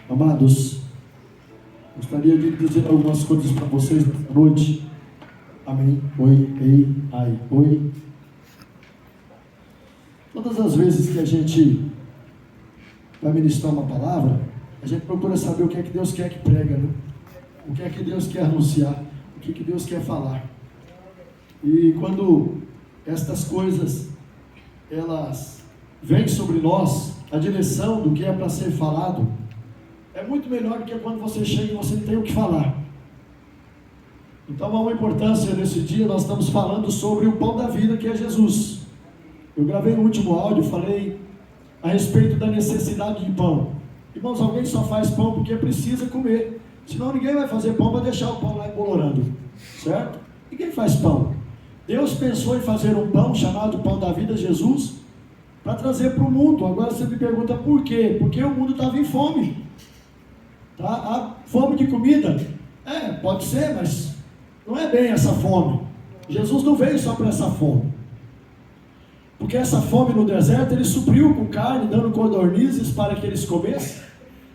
Amados, gostaria de dizer algumas coisas para vocês nesta noite. Amém. Oi, ei, ai, oi. Todas as vezes que a gente vai ministrar uma palavra, a gente procura saber o que é que Deus quer que prega, né? O que é que Deus quer anunciar, o que é que Deus quer falar. E quando estas coisas, elas vêm sobre nós, a direção do que é para ser falado, é muito melhor do que quando você chega e você tem o que falar. Então há uma importância nesse dia. Nós estamos falando sobre o pão da vida, que é Jesus. Eu gravei no último áudio, falei a respeito da necessidade de pão. Irmãos, alguém só faz pão porque precisa comer, senão ninguém vai fazer pão para deixar o pão lá embolorando, certo? Ninguém faz pão. Deus pensou em fazer um pão chamado pão da vida, Jesus, para trazer para o mundo. Agora você me pergunta por quê? Porque o mundo estava em fome. Tá? A fome de comida, pode ser, mas não é bem essa fome. Jesus não veio só para essa fome, porque essa fome no deserto Ele supriu com carne, dando codornizes para que eles comessem,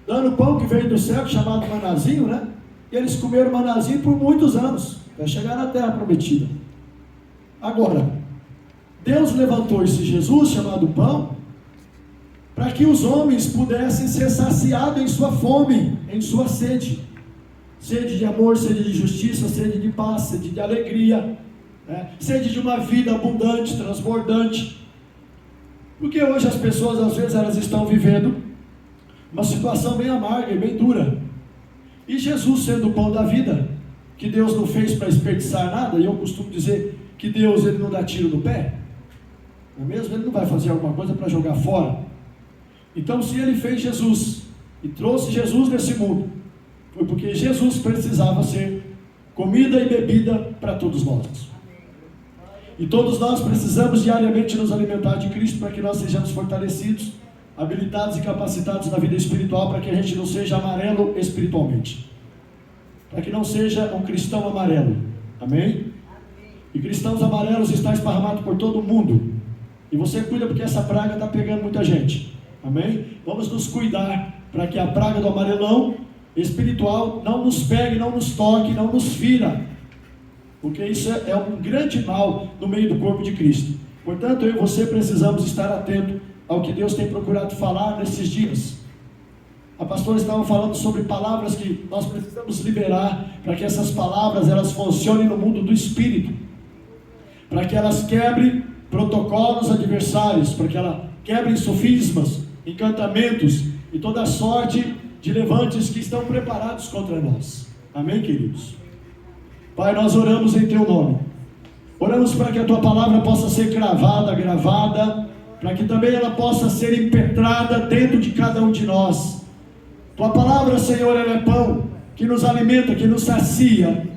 dando pão que veio do céu, chamado manazinho, né? E eles comeram manazinho por muitos anos, até chegar na terra prometida. Agora, Deus levantou esse Jesus, chamado pão, para que os homens pudessem ser saciados em sua fome, em sua sede. Sede de amor, sede de justiça, sede de paz, sede de alegria, né? Sede de uma vida abundante, transbordante. Porque hoje as pessoas, às vezes, elas estão vivendo uma situação bem amarga e bem dura. E Jesus, sendo o pão da vida, que Deus não fez para desperdiçar nada, e eu costumo dizer que Deus, Ele não dá tiro no pé, não é mesmo? Ele não vai fazer alguma coisa para jogar fora. Então, se Ele fez Jesus e trouxe Jesus nesse mundo, foi porque Jesus precisava ser comida e bebida para todos nós. E todos nós precisamos diariamente nos alimentar de Cristo, para que nós sejamos fortalecidos, habilitados e capacitados na vida espiritual, para que a gente não seja amarelo espiritualmente, para que não seja um cristão amarelo. Amém? E cristãos amarelos estão esparramados por todo o mundo, e você cuida, porque essa praga está pegando muita gente. Amém? Vamos nos cuidar para que a praga do amarelão espiritual não nos pegue, não nos toque, não nos fira, porque isso é um grande mal no meio do corpo de Cristo. Portanto, eu e você precisamos estar atento ao que Deus tem procurado falar nesses dias. A pastora estava falando sobre palavras que nós precisamos liberar, para que essas palavras elas funcionem no mundo do Espírito, para que elas quebrem protocolos adversários, para que elas quebrem sofismas, encantamentos e toda sorte de levantes que estão preparados contra nós. Amém, queridos? Pai, nós oramos em Teu nome. Oramos para que a Tua palavra possa ser gravada, para que também ela possa ser impetrada dentro de cada um de nós. Tua palavra, Senhor, ela é pão que nos alimenta, que nos sacia.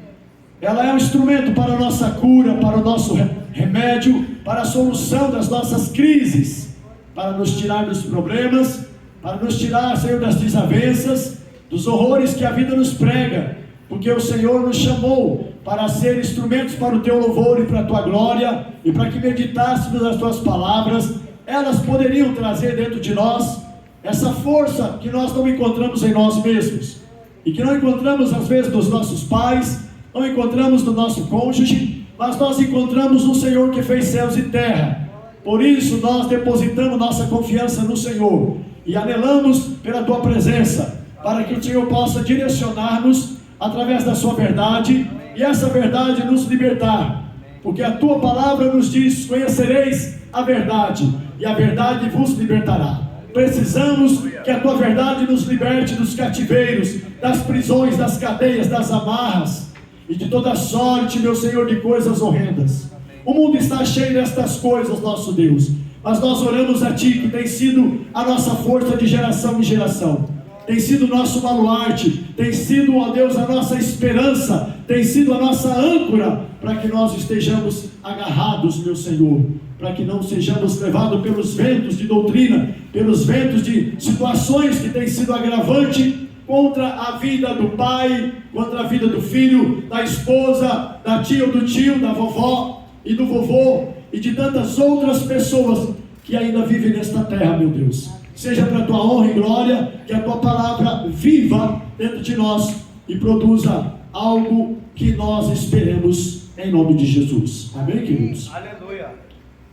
Ela é um instrumento para a nossa cura, para o nosso remédio, para a solução das nossas crises, para nos tirar dos problemas, para nos tirar, Senhor, das desavenças, dos horrores que a vida nos prega, porque o Senhor nos chamou para ser instrumentos para o Teu louvor e para a Tua glória, e para que meditássemos as Tuas palavras. Elas poderiam trazer dentro de nós essa força que nós não encontramos em nós mesmos, e que não encontramos às vezes nos nossos pais, não encontramos no nosso cônjuge, mas nós encontramos no Senhor que fez céus e terra. Por isso nós depositamos nossa confiança no Senhor e anelamos pela Tua presença, para que o Senhor possa direcionar-nos através da Sua verdade, e essa verdade nos libertar, porque a Tua palavra nos diz: conhecereis a verdade, e a verdade vos libertará. Precisamos que a Tua verdade nos liberte dos cativeiros, das prisões, das cadeias, das amarras e de toda sorte, meu Senhor, de coisas horrendas. O mundo está cheio destas coisas, nosso Deus, mas nós oramos a Ti, que tem sido a nossa força de geração em geração, tem sido o nosso baluarte, tem sido, ó Deus, a nossa esperança, tem sido a nossa âncora, para que nós estejamos agarrados, meu Senhor, para que não sejamos levados pelos ventos de doutrina, pelos ventos de situações que têm sido agravante contra a vida do pai, contra a vida do filho, da esposa, da tia ou do tio, da vovó e do vovô, e de tantas outras pessoas que ainda vivem nesta terra, meu Deus. Seja para a tua honra e glória, que a tua palavra viva dentro de nós e produza algo que nós esperemos em nome de Jesus. Amém, queridos? Aleluia.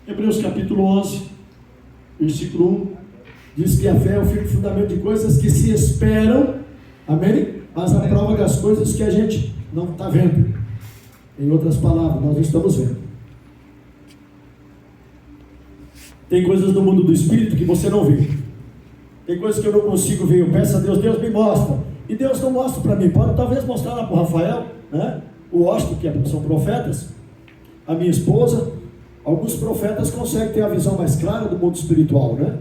Hebreus capítulo 11, versículo 1, diz que a fé é o firme fundamento de coisas que se esperam, amém? Mas a prova das coisas que a gente não está vendo. Em outras palavras, nós não estamos vendo. Tem coisas no mundo do Espírito que você não vê. Tem coisas que eu não consigo ver. Eu peço a Deus, Deus me mostra. E Deus não mostra para mim. Pode talvez mostrar lá para o Rafael, né? O Austin, que são profetas. A minha esposa. Alguns profetas conseguem ter a visão mais clara do mundo espiritual, né?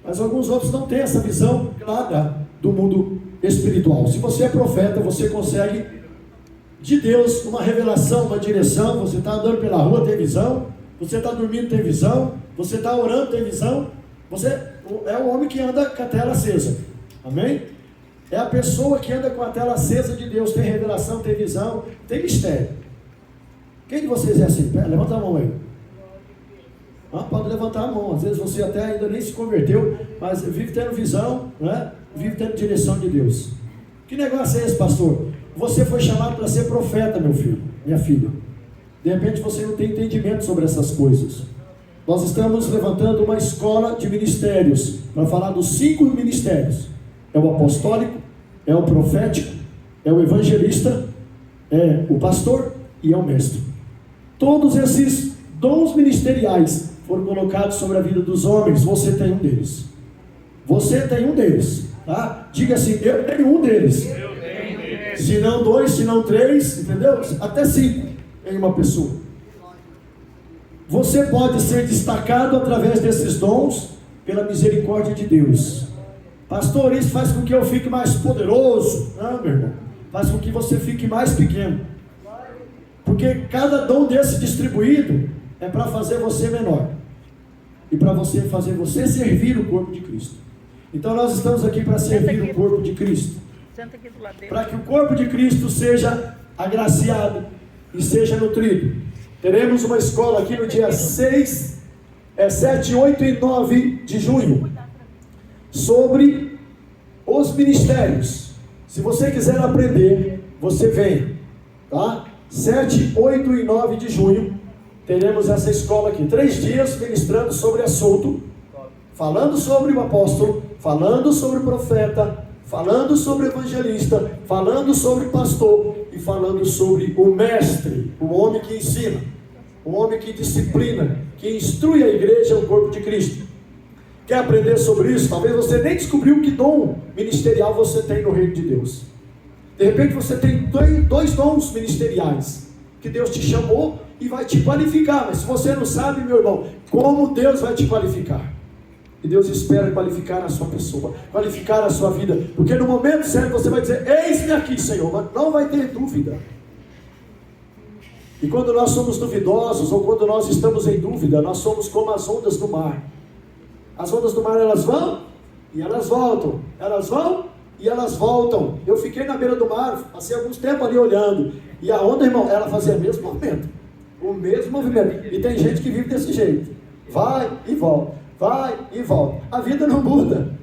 Mas alguns outros não têm essa visão clara do mundo espiritual. Se você é profeta, você consegue de Deus uma revelação, uma direção. Você está andando pela rua, tem visão. Você está dormindo, tem visão. Você está orando, tem visão. Você é o homem que anda com a tela acesa. Amém? É a pessoa que anda com a tela acesa de Deus. Tem revelação, tem visão, tem mistério. Quem de vocês é assim? Levanta a mão aí. Pode levantar a mão. Às vezes você até ainda nem se converteu, mas vive tendo visão, né? Vive tendo direção de Deus. Que negócio é esse, pastor? Você foi chamado para ser profeta, meu filho, minha filha. De repente você não tem entendimento sobre essas coisas. Nós estamos levantando uma escola de ministérios para falar dos 5 ministérios. É o apostólico, é o profético, é o evangelista, é o pastor e é o mestre. Todos esses dons ministeriais foram colocados sobre a vida dos homens. Você tem um deles. Você tem um deles, tá? Diga assim, eu tenho um deles. Eu tenho deles. Se não 2, se não 3, entendeu? Até 5 em uma pessoa. Você pode ser destacado através desses dons pela misericórdia de Deus. Pastor, isso faz com que eu fique mais poderoso. Não, meu irmão. Faz com que você fique mais pequeno. Porque cada dom desse distribuído é para fazer você menor. E para fazer você servir o corpo de Cristo. Então nós estamos aqui para servir o corpo de Cristo. Para que o corpo de Cristo seja agraciado e seja nutrido. Teremos uma escola aqui no dia 7, 8 e 9 de junho. Sobre os ministérios. Se você quiser aprender, você vem. Tá? 7, 8 e 9 de junho. Teremos essa escola aqui. 3 dias ministrando sobre assunto. Falando sobre o apóstolo. Falando sobre o profeta. Falando sobre o evangelista. Falando sobre o pastor. E falando sobre o mestre. O homem que ensina. O homem que disciplina. Que instrui a igreja, o corpo de Cristo. Quer aprender sobre isso? Talvez você nem descobriu que dom ministerial você tem no reino de Deus. De repente você tem 2 dons ministeriais que Deus te chamou e vai te qualificar. Mas se você não sabe, meu irmão, como Deus vai te qualificar? E Deus espera qualificar a sua pessoa, qualificar a sua vida. Porque no momento certo você vai dizer, eis-me aqui, Senhor. Mas não vai ter dúvida. E quando nós somos duvidosos, ou quando nós estamos em dúvida, nós somos como as ondas do mar. As ondas do mar, elas vão e elas voltam. Elas vão e elas voltam. Eu fiquei na beira do mar, passei alguns tempos ali olhando. E a onda, irmão, ela fazia o mesmo movimento. O mesmo movimento. E tem gente que vive desse jeito. Vai e volta. Vai e volta. A vida não muda.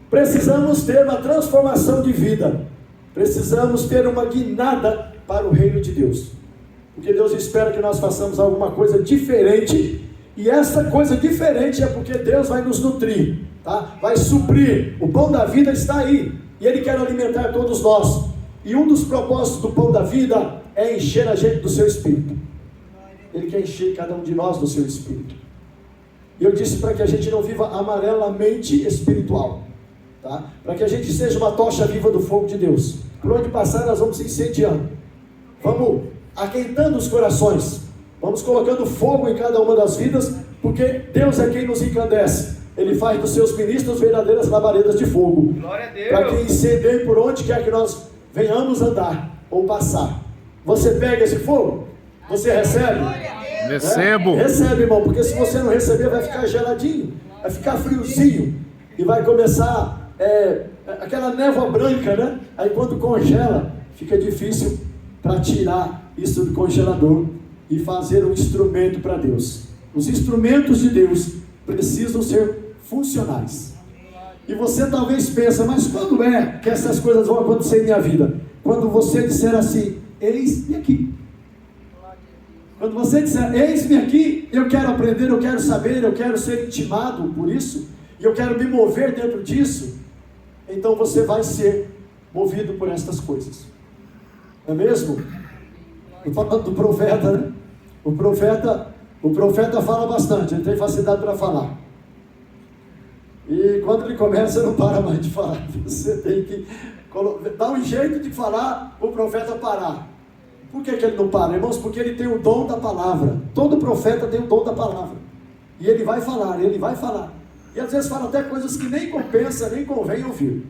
Precisamos ter uma transformação de vida. Precisamos ter uma guinada para o reino de Deus. Porque Deus espera que nós façamos alguma coisa diferente. E essa coisa diferente é porque Deus vai nos nutrir, tá? Vai suprir. O pão da vida está aí. E Ele quer alimentar todos nós. E um dos propósitos do pão da vida é encher a gente do seu espírito. Ele quer encher cada um de nós do seu espírito. E eu disse para que a gente não viva amarelamente espiritual, tá? Para que a gente seja uma tocha viva do fogo de Deus. Por onde passar nós vamos incendiando. Vamos aquentando os corações. Vamos colocando fogo em cada uma das vidas, porque Deus é quem nos encandece. Ele faz dos seus ministros verdadeiras labaredas de fogo. Glória a Deus. Para que incendeie por onde quer que nós venhamos andar ou passar. Você pega esse fogo? Você recebe? Recebo. Recebe, irmão, porque se você não receber vai ficar geladinho, vai ficar friozinho e vai começar aquela névoa branca, né? Aí quando congela, fica difícil para tirar isso do congelador e fazer um instrumento para Deus. Os instrumentos de Deus precisam ser funcionais. E você talvez pensa, mas quando é que essas coisas vão acontecer em minha vida? Quando você disser assim, eis-me aqui. Quando você disser, eis-me aqui, eu quero aprender, eu quero saber, eu quero ser intimado por isso, e eu quero me mover dentro disso, então você vai ser movido por estas coisas. Não é mesmo? Estou falando do profeta, né? O profeta fala bastante, ele tem facilidade para falar. E quando ele começa, não para mais de falar. Você tem que dar um jeito de falar, o profeta parar. Por que ele não para, irmãos? Porque ele tem o dom da palavra. Todo profeta tem o dom da palavra. E ele vai falar, ele vai falar. E às vezes fala até coisas que nem compensa, nem convém ouvir.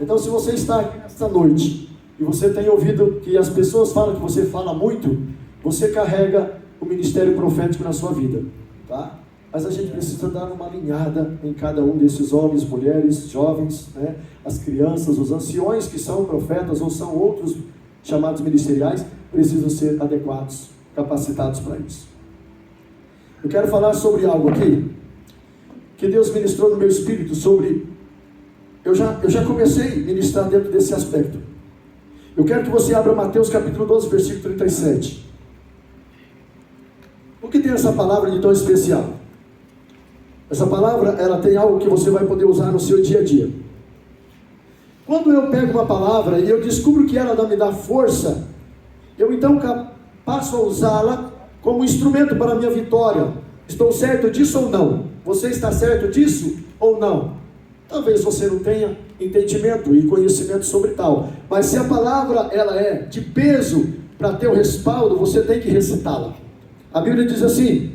Então, se você está aqui nesta noite e você tem ouvido que as pessoas falam que você fala muito, você carrega o ministério profético na sua vida, tá? Mas a gente precisa dar uma alinhada em cada um desses homens, mulheres, jovens, né? As crianças, os anciões que são profetas ou são outros chamados ministeriais, precisam ser adequados, capacitados para isso. Eu quero falar sobre algo aqui que Deus ministrou no meu espírito sobre... Eu já comecei a ministrar dentro desse aspecto. Eu quero que você abra Mateus capítulo 12, versículo 37. Por que tem essa palavra de tão especial? Essa palavra, ela tem algo que você vai poder usar no seu dia a dia. Quando eu pego uma palavra e eu descubro que ela me dá força, eu então passo a usá-la como instrumento para a minha vitória. Estou certo disso ou não? Você está certo disso ou não? Talvez você não tenha entendimento e conhecimento sobre tal, mas se a palavra ela é de peso para ter o respaldo, você tem que recitá-la. A Bíblia diz assim: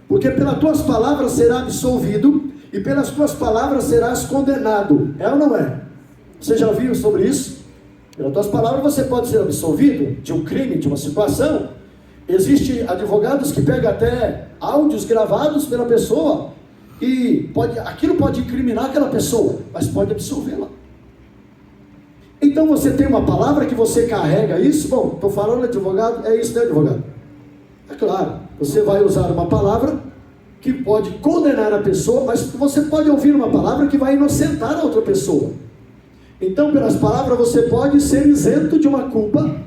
porque pelas tuas palavras será absolvido e pelas tuas palavras serás condenado. É ou não é? Você já viu sobre isso? Pelas tuas palavras você pode ser absolvido de um crime, de uma situação. Existem advogados que pegam até áudios gravados pela pessoa e aquilo pode incriminar aquela pessoa, mas pode absolvê-la. Então você tem uma palavra que você carrega isso. Bom, estou falando advogado, é isso, né, advogado? É claro, você vai usar uma palavra que pode condenar a pessoa, mas você pode ouvir uma palavra que vai inocentar a outra pessoa. Então, pelas palavras você pode ser isento de uma culpa,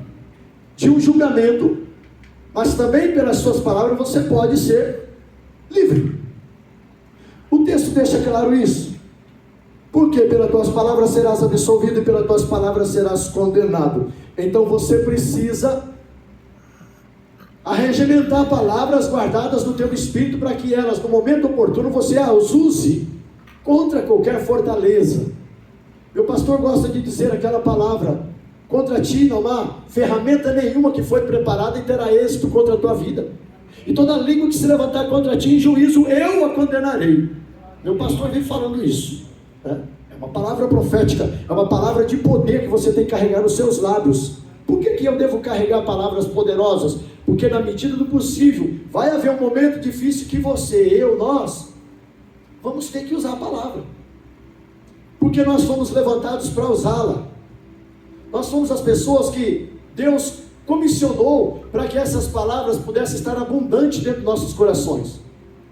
de um julgamento, mas também pelas suas palavras você pode ser livre. O texto deixa claro isso. Porque pelas tuas palavras serás absolvido e pelas tuas palavras serás condenado. Então você precisa arregimentar palavras guardadas no teu espírito, para que elas, no momento oportuno, você as use contra qualquer fortaleza. Meu pastor gosta de dizer aquela palavra: contra ti não há ferramenta nenhuma que foi preparada e terá êxito contra a tua vida. E toda língua que se levantar contra ti em juízo, eu a condenarei. Meu pastor vem falando isso. É uma palavra profética, é uma palavra de poder que você tem que carregar nos seus lábios. Por que eu devo carregar palavras poderosas? Porque na medida do possível, vai haver um momento difícil que nós vamos ter que usar a palavra. Porque nós fomos levantados para usá-la. Nós somos as pessoas que Deus comissionou para que essas palavras pudessem estar abundantes dentro dos nossos corações.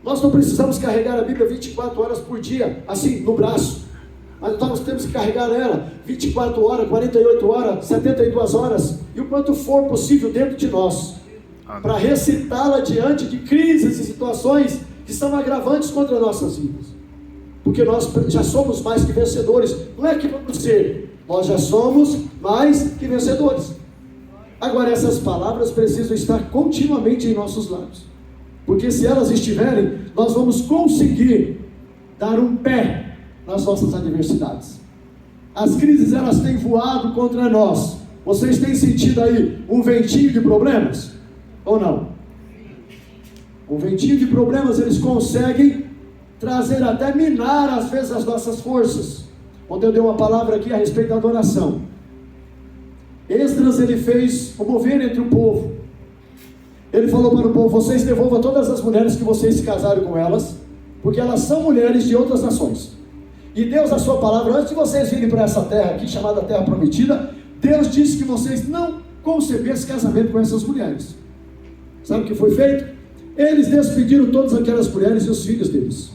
Nós não precisamos carregar a Bíblia 24 horas por dia, assim, no braço. Mas nós temos que carregar ela 24 horas, 48 horas, 72 horas, e o quanto for possível dentro de nós, para recitá-la diante de crises e situações que são agravantes contra nossas vidas. Porque nós já somos mais que vencedores. Não é que vamos ser, nós já somos mais que vencedores. Agora, essas palavras precisam estar continuamente em nossos lábios. Porque se elas estiverem, nós vamos conseguir dar um pé nas nossas adversidades. As crises, elas têm voado contra nós. Vocês têm sentido aí um ventinho de problemas? Ou não? Um ventinho de problemas, eles conseguem trazer até minar às vezes as nossas forças. Ontem eu dei uma palavra aqui a respeito da adoração. Esdras, ele fez o mover entre o povo. Ele falou para o povo: vocês devolvam todas as mulheres que vocês se casaram com elas, porque elas são mulheres de outras nações. E Deus, a sua palavra, antes de vocês virem para essa terra aqui, chamada Terra Prometida, Deus disse que vocês não conceber esse casamento com essas mulheres. Sabe o que foi feito? Eles despediram todas aquelas mulheres e os filhos deles.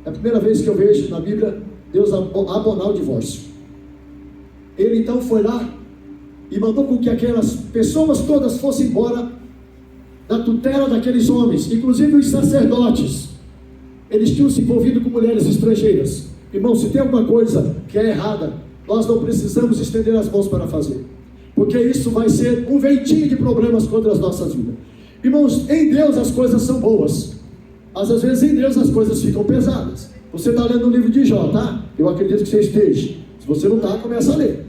É a primeira vez que eu vejo na Bíblia Deus abonar o divórcio. Ele então foi lá e mandou com que aquelas pessoas todas fossem embora da tutela daqueles homens, inclusive os sacerdotes. Eles tinham se envolvido com mulheres estrangeiras. Irmão, se tem alguma coisa que é errada, nós não precisamos estender as mãos para fazer, porque isso vai ser um ventinho de problemas contra as nossas vidas. Irmãos, em Deus as coisas são boas, mas às vezes em Deus as coisas ficam pesadas. Você está lendo o livro de Jó, tá? Eu acredito que você esteja. Se você não está, começa a ler.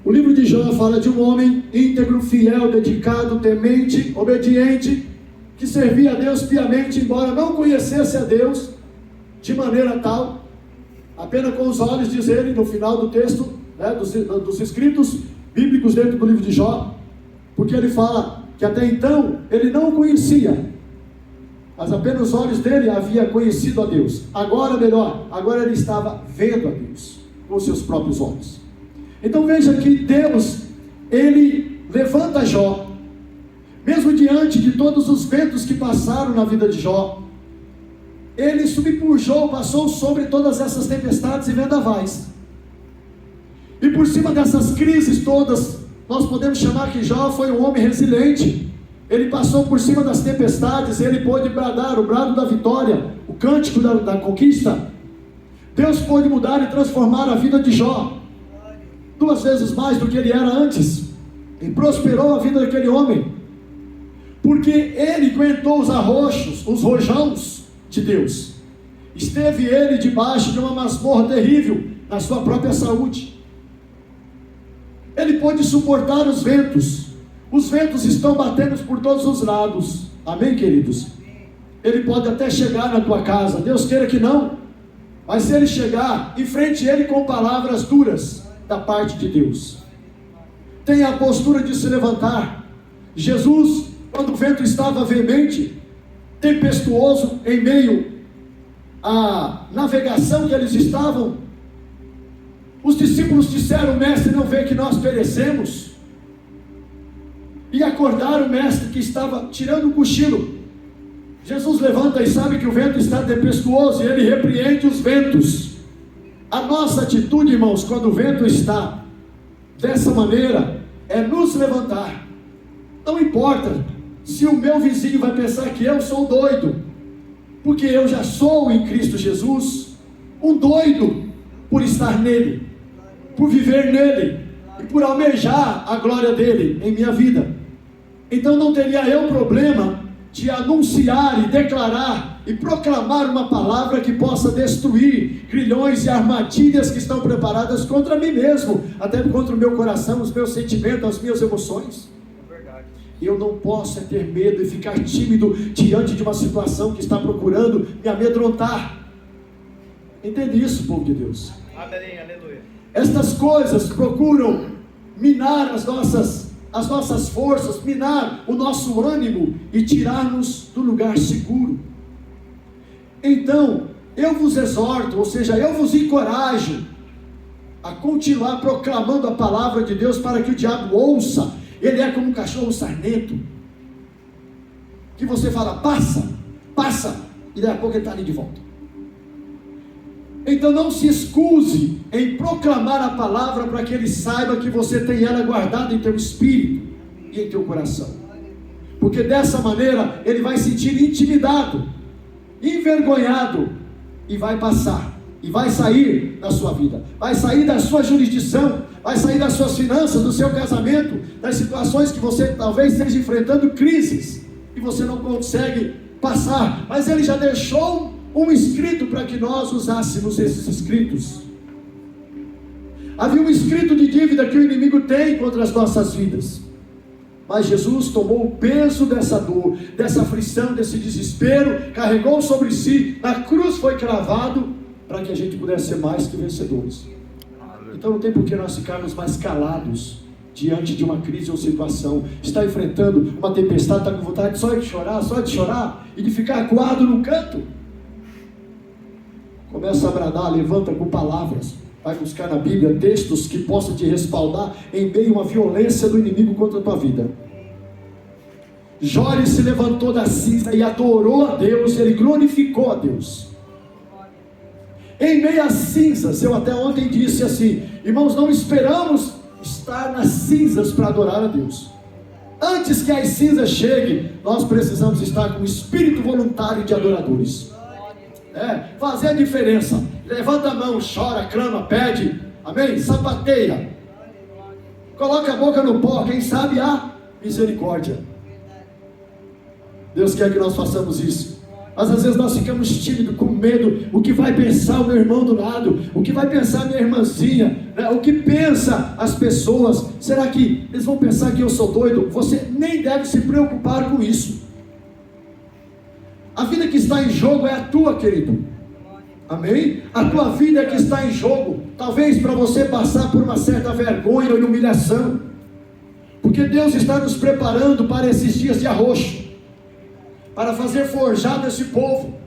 O livro de Jó fala de um homem íntegro, fiel, dedicado, temente, obediente, que servia a Deus piamente, embora não conhecesse a Deus de maneira tal, apenas com os olhos, diz ele no final do texto, né, dos escritos bíblicos dentro do livro de Jó, porque ele fala que até então ele não o conhecia, mas apenas os olhos dele havia conhecido a Deus. Agora ele estava vendo a Deus com seus próprios olhos. Então veja que Deus, ele levanta Jó, mesmo diante de todos os ventos que passaram na vida de Jó. Ele subpujou, passou sobre todas essas tempestades e vendavais. E por cima dessas crises todas, nós podemos chamar que Jó foi um homem resiliente. Ele passou por cima das tempestades, ele pôde bradar o brado da vitória, o cântico da conquista. Deus pôde mudar e transformar a vida de Jó 2 vezes mais do que ele era antes, e prosperou a vida daquele homem, porque ele aguentou os arroxos, os rojões de Deus. Esteve ele debaixo de uma masmorra terrível na sua própria saúde. Ele pôde suportar os ventos. Os ventos estão batendo por todos os lados. Amém, queridos? Ele pode até chegar na tua casa, Deus queira que não, mas se ele chegar, enfrente ele com palavras duras da parte de Deus. Tenha a postura de se levantar. Jesus, quando o vento estava veemente, tempestuoso, em meio à navegação que eles estavam, os discípulos disseram: mestre, não vê que nós perecemos? E acordaram o mestre que estava tirando um cochilo. Jesus levanta e sabe que o vento está tempestuoso, e ele repreende os ventos. A nossa atitude, irmãos, quando o vento está dessa maneira, é nos levantar. Não importa se o meu vizinho vai pensar que eu sou doido, porque eu já sou em Cristo Jesus um doido por estar nele, por viver nele e por almejar a glória dele em minha vida. Então não teria eu problema de anunciar e declarar e proclamar uma palavra que possa destruir grilhões e armadilhas que estão preparadas contra mim mesmo, até contra o meu coração, os meus sentimentos, as minhas emoções. Eu não posso ter medo e ficar tímido diante de uma situação que está procurando me amedrontar. Entende isso, povo de Deus? Amém, aleluia. Estas coisas procuram minar as nossas forças, minar o nosso ânimo e tirar-nos do lugar seguro. Então, eu vos exorto, ou seja, eu vos encorajo a continuar proclamando a palavra de Deus para que o diabo ouça. Ele é como um cachorro sarnento, que você fala, passa, e daqui a pouco ele está ali de volta. Então não se excuse em proclamar a palavra para que ele saiba que você tem ela guardada em teu espírito e em teu coração, porque dessa maneira ele vai se sentir intimidado, envergonhado, e vai passar, e vai sair da sua vida, vai sair da sua jurisdição, vai sair das suas finanças, do seu casamento, das situações que você talvez esteja enfrentando crises, e você não consegue passar, mas ele já deixou um escrito para que nós usássemos esses escritos. Havia um escrito de dívida que o inimigo tem contra as nossas vidas, mas Jesus tomou o peso dessa dor, dessa aflição, desse desespero, carregou sobre si, na cruz foi cravado, para que a gente pudesse ser mais que vencedores. Então não tem por que nós ficarmos mais calados diante de uma crise ou situação. Está enfrentando uma tempestade, está com vontade só de chorar e de ficar acuado no canto. Começa a bradar, levanta com palavras, Vai buscar na Bíblia textos que possam te respaldar em meio à violência do inimigo contra a tua vida. Jó se levantou da cinza e adorou a Deus, ele glorificou a Deus. Em meio às cinzas, eu até ontem disse assim, irmãos, não esperamos estar nas cinzas para adorar a Deus. Antes que as cinzas cheguem, nós precisamos estar com o espírito voluntário de adoradores. Fazer a diferença. Levanta a mão, chora, clama, pede, amém? Sapateia, coloca a boca no pó, quem sabe há misericórdia. Deus quer que nós façamos isso. Mas às vezes nós ficamos tímidos, com medo. O que vai pensar o meu irmão do lado? O que vai pensar a minha irmãzinha? O que pensa as pessoas? Será que eles vão pensar que eu sou doido? Você nem deve se preocupar com isso. A vida que está em jogo é a tua, querido. Amém? A tua vida é que está em jogo. Talvez para você passar por uma certa vergonha e humilhação, porque Deus está nos preparando para esses dias de arroxo, para fazer forjado esse povo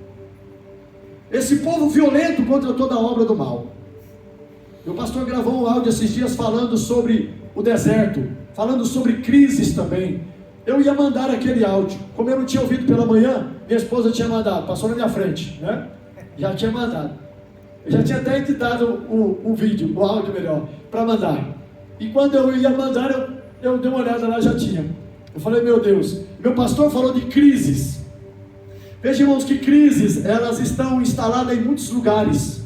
violento contra toda a obra do mal. O pastor gravou um áudio esses dias falando sobre o deserto, falando sobre crises também. Eu ia mandar aquele áudio, como eu não tinha ouvido pela manhã, minha esposa tinha mandado, passou na minha frente, né? Já tinha mandado. Eu já tinha até editado o vídeo, o áudio melhor, para mandar. E quando eu ia mandar, eu dei uma olhada lá, já tinha. Eu falei, meu Deus, meu pastor falou de crises. Veja, irmãos, que crises, elas estão instaladas em muitos lugares.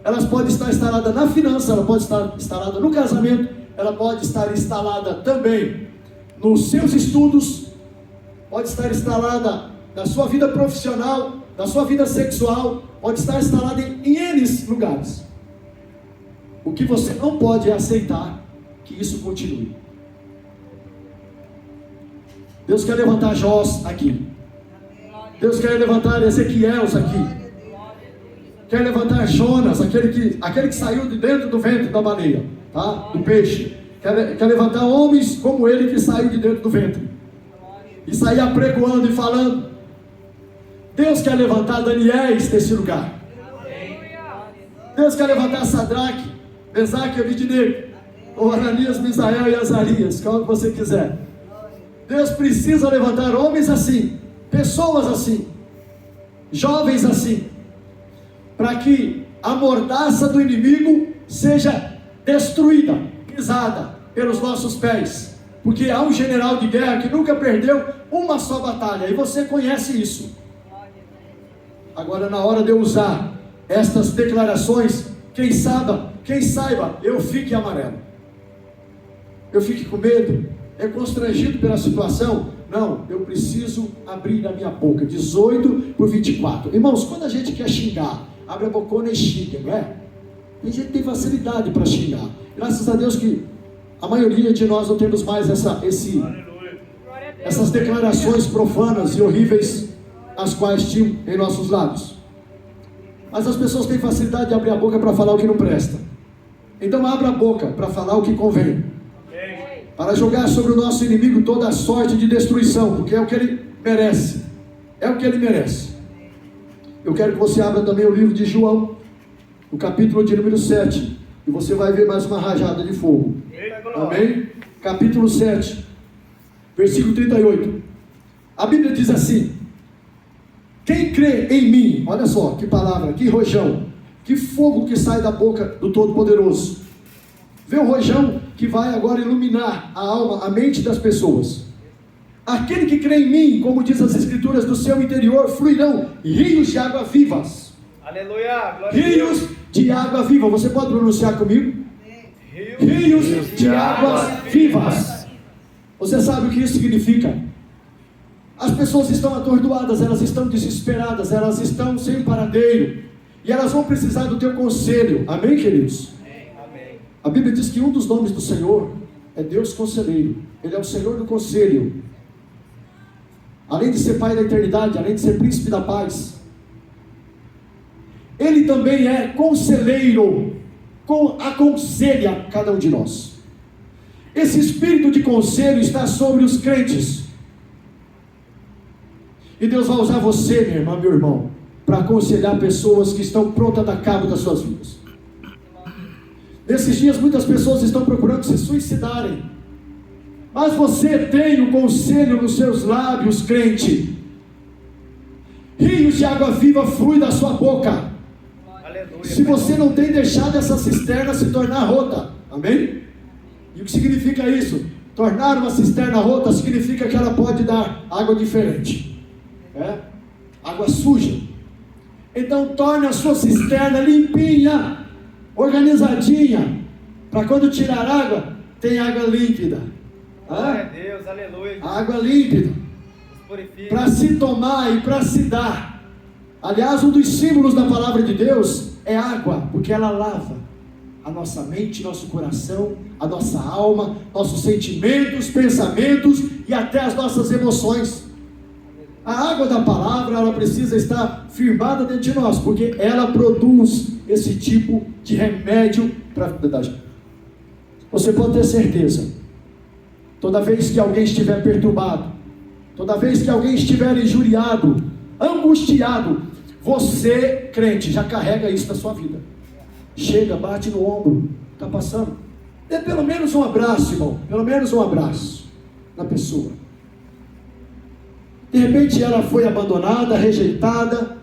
Elas podem estar instaladas na finança, ela pode estar instalada no casamento, ela pode estar instalada também nos seus estudos, pode estar instalada na sua vida profissional, na sua vida sexual, pode estar instalada em N lugares. O que você não pode é aceitar que isso continue. Deus quer levantar Jós aqui. Deus quer levantar Ezequiels aqui. Quer levantar Jonas, aquele que saiu de dentro do ventre da baleia, tá? Do peixe. Quer levantar homens como ele que saiu de dentro do ventre e sair apregoando e falando. Deus quer levantar Daniéis desse lugar. Deus quer levantar Sadraque, Mesaque e Abednego, ou Ananias, Misael e Azarias, qual que você quiser. Deus precisa levantar homens assim, pessoas assim, jovens assim, para que a mordaça do inimigo seja destruída, pisada pelos nossos pés, porque há um general de guerra que nunca perdeu uma só batalha, e você conhece isso. Agora, na hora de eu usar estas declarações, quem saiba, eu fique amarelo, eu fique com medo, constrangido pela situação. Não, eu preciso abrir a minha boca. 18:24. Irmãos, quando a gente quer xingar, abre a bocona e xinga, não é? E a gente tem facilidade para xingar. Graças a Deus que a maioria de nós não temos mais essas declarações profanas e horríveis as quais tinham em nossos lábios. Mas as pessoas têm facilidade de abrir a boca para falar o que não presta. Então abra a boca para falar o que convém, para jogar sobre o nosso inimigo toda a sorte de destruição, porque é o que ele merece. É o que ele merece. Eu quero que você abra também o livro de João, o capítulo de número 7, e você vai ver mais uma rajada de fogo. Amém? Capítulo 7, versículo 38. A Bíblia diz assim: quem crê em mim, olha só que palavra, que rojão, que fogo que sai da boca do Todo-Poderoso. Vê o rojão que vai agora iluminar a alma, a mente das pessoas. Aquele que crê em mim, como diz as Escrituras, do seu interior fluirão rios de água vivas. Aleluia! Rios de água viva. Você pode pronunciar comigo? Rios de águas vivas. Você sabe o que isso significa? As pessoas estão atordoadas, elas estão desesperadas, elas estão sem paradeiro, e elas vão precisar do teu conselho. Amém, queridos? Amém. A Bíblia diz que um dos nomes do Senhor é Deus Conselheiro. Ele é o Senhor do conselho. Além de ser Pai da eternidade, além de ser Príncipe da paz, Ele também é conselheiro, aconselha cada um de nós. Esse espírito de conselho está sobre os crentes. E Deus vai usar você, minha irmã, meu irmão, para aconselhar pessoas que estão prontas a dar cabo das suas vidas. Nesses dias muitas pessoas estão procurando se suicidarem. Mas você tem o conselho nos seus lábios, crente. Rios de água viva fluem da sua boca. Aleluia. Se você não tem deixado essa cisterna se tornar rota. Amém? E o que significa isso? Tornar uma cisterna rota significa que ela pode dar água diferente. Água suja. Então torne a sua cisterna limpinha, organizadinha, para quando tirar água, tem água límpida. Glória a Deus, aleluia. Água límpida, para se tomar e para se dar. Aliás, um dos símbolos da palavra de Deus é água, porque ela lava a nossa mente, nosso coração, a nossa alma, nossos sentimentos, pensamentos e até as nossas emoções. A água da palavra, ela precisa estar firmada dentro de nós, porque ela produz esse tipo de remédio para a vida. Você pode ter certeza, toda vez que alguém estiver perturbado, toda vez que alguém estiver injuriado, angustiado, você, crente, já carrega isso na sua vida. Chega, bate no ombro, está passando, dê pelo menos um abraço, irmão, pelo menos um abraço na pessoa. De repente ela foi abandonada, rejeitada,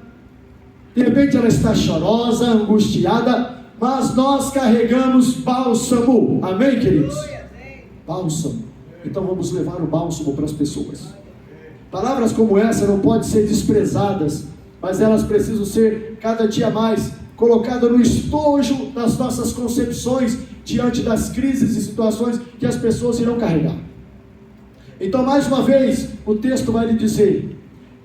de repente ela está chorosa, angustiada, mas nós carregamos bálsamo, amém, queridos? Bálsamo. Então vamos levar o bálsamo para as pessoas. Palavras como essa não podem ser desprezadas, mas elas precisam ser cada dia mais colocadas no estojo das nossas concepções diante das crises e situações que as pessoas irão carregar. Então, mais uma vez, o texto vai lhe dizer: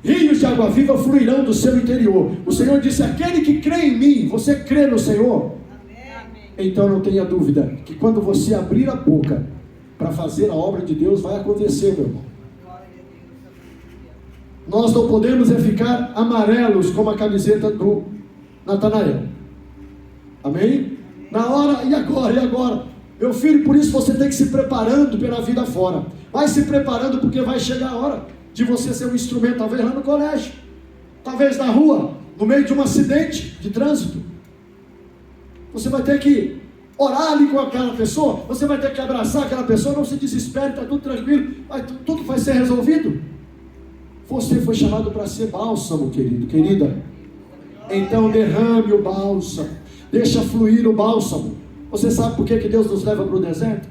rios de água viva fluirão do seu interior. O Senhor disse: aquele que crê em mim, você crê no Senhor? Amém. Então não tenha dúvida que quando você abrir a boca para fazer a obra de Deus, vai acontecer, meu irmão. Nós não podemos ficar amarelos como a camiseta do Natanael. Amém? Na hora, e agora? Meu filho, por isso você tem que se preparando pela vida fora. Vai se preparando, porque vai chegar a hora de você ser um instrumento, talvez lá no colégio, talvez na rua, no meio de um acidente de trânsito. Você vai ter que orar ali com aquela pessoa, você vai ter que abraçar aquela pessoa, não se desespere, está tudo tranquilo, tudo vai ser resolvido. Você foi chamado para ser bálsamo, querido, querida. Então derrame o bálsamo, deixa fluir o bálsamo. Você sabe por que Deus nos leva para o deserto?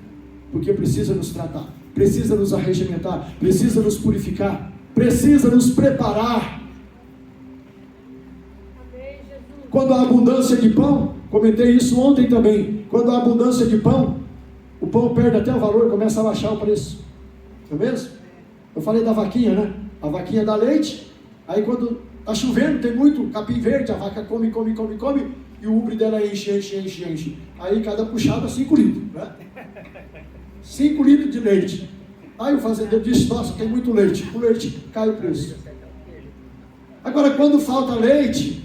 Porque precisa nos tratar, precisa nos arregimentar, precisa nos purificar, precisa nos preparar. Quando há abundância de pão, comentei isso ontem também, quando há abundância de pão, o pão perde até o valor, começa a baixar o preço, não é mesmo? Eu falei da vaquinha, né? A vaquinha dá leite, aí quando está chovendo, tem muito capim verde, a vaca come, e o ubre dela enche. Aí cada puxada 5 litros, né? 5 litros de leite. Aí o fazendeiro disse: nossa, tem muito leite. O leite cai o preço. Agora, quando falta leite,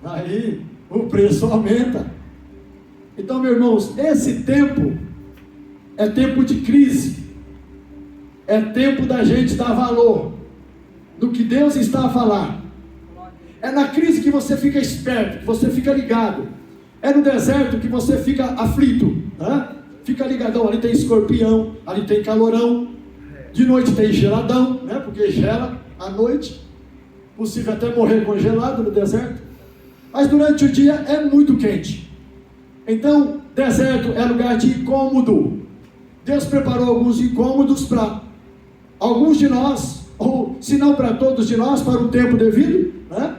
aí o preço aumenta. Então, meus irmãos, esse tempo é tempo de crise. É tempo da gente dar valor do que Deus está a falar. É na crise que você fica esperto, que você fica ligado. É no deserto que você fica aflito, né? Fica ligadão, ali tem escorpião, ali tem calorão, de noite tem geladão, né? Porque gela à noite, possível até morrer congelado no deserto, mas durante o dia é muito quente. Então, deserto é lugar de incômodo. Deus preparou alguns incômodos para alguns de nós, ou se não para todos de nós, para um tempo devido, né?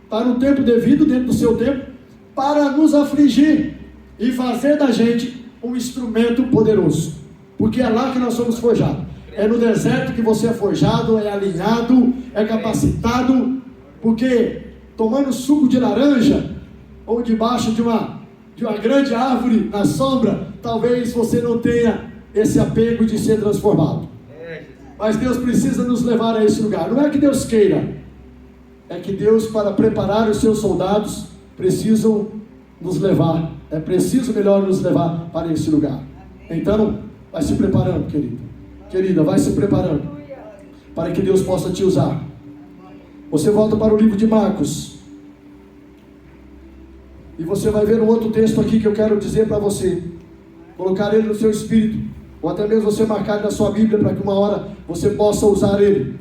Para um tempo devido, dentro do seu tempo, para nos afligir e fazer da gente um instrumento poderoso, porque é lá que nós somos forjados. É no deserto que você é forjado, é alinhado, é capacitado, porque tomando suco de laranja, ou debaixo de uma grande árvore na sombra, talvez você não tenha esse apego de ser transformado. Mas Deus precisa nos levar a esse lugar. Não é que Deus queira, é que Deus, para preparar os seus soldados, precisam nos levar. É preciso melhor nos levar para esse lugar. Então, vai se preparando, querido. Querida, vai se preparando para que Deus possa te usar. Você volta para o livro de Marcos. E você vai ver um outro texto aqui que eu quero dizer para você. Colocar ele no seu espírito, ou até mesmo você marcar na sua Bíblia, para que uma hora você possa usar ele,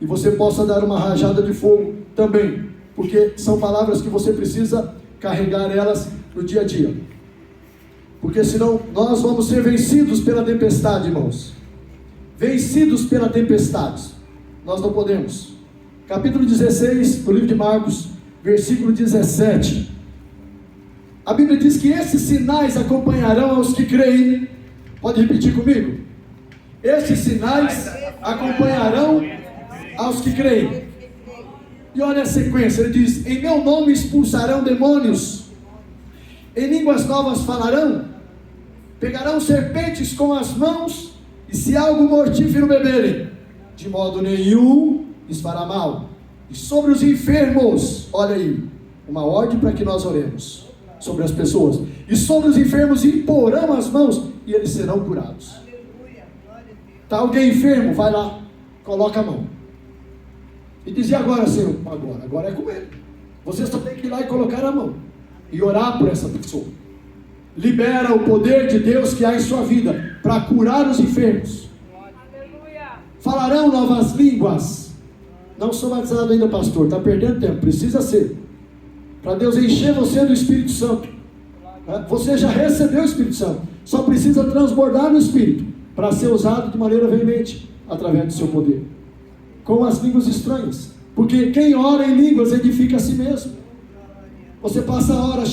e você possa dar uma rajada de fogo também, porque são palavras que você precisa carregar elas no dia a dia, porque senão nós vamos ser vencidos pela tempestade, irmãos, vencidos pela tempestade, nós não podemos. Capítulo 16 do livro de Marcos, versículo 17, a Bíblia diz que esses sinais acompanharão aos que creem. Pode repetir comigo? Esses sinais acompanharão aos que creem. E olha a sequência, ele diz: em meu nome expulsarão demônios, em línguas novas falarão, pegarão serpentes com as mãos, e se algo mortífero beberem, de modo nenhum lhes fará mal. E sobre os enfermos, olha aí, uma ordem para que nós oremos sobre as pessoas, e sobre os enfermos imporão as mãos, e eles serão curados. Está alguém enfermo? Vai lá, coloca a mão, e diz: e agora, Senhor? Agora é com ele. Você só tem que ir lá e colocar a mão, e orar por essa pessoa. Libera o poder de Deus que há em sua vida, para curar os enfermos. Falarão novas línguas. Não sou batizado ainda, pastor, está perdendo tempo, precisa ser, para Deus encher você do Espírito Santo. Você já recebeu o Espírito Santo, só precisa transbordar no Espírito, para ser usado de maneira veemente, através do seu poder, com as línguas estranhas, porque quem ora em línguas edifica a si mesmo. Você passa a hora,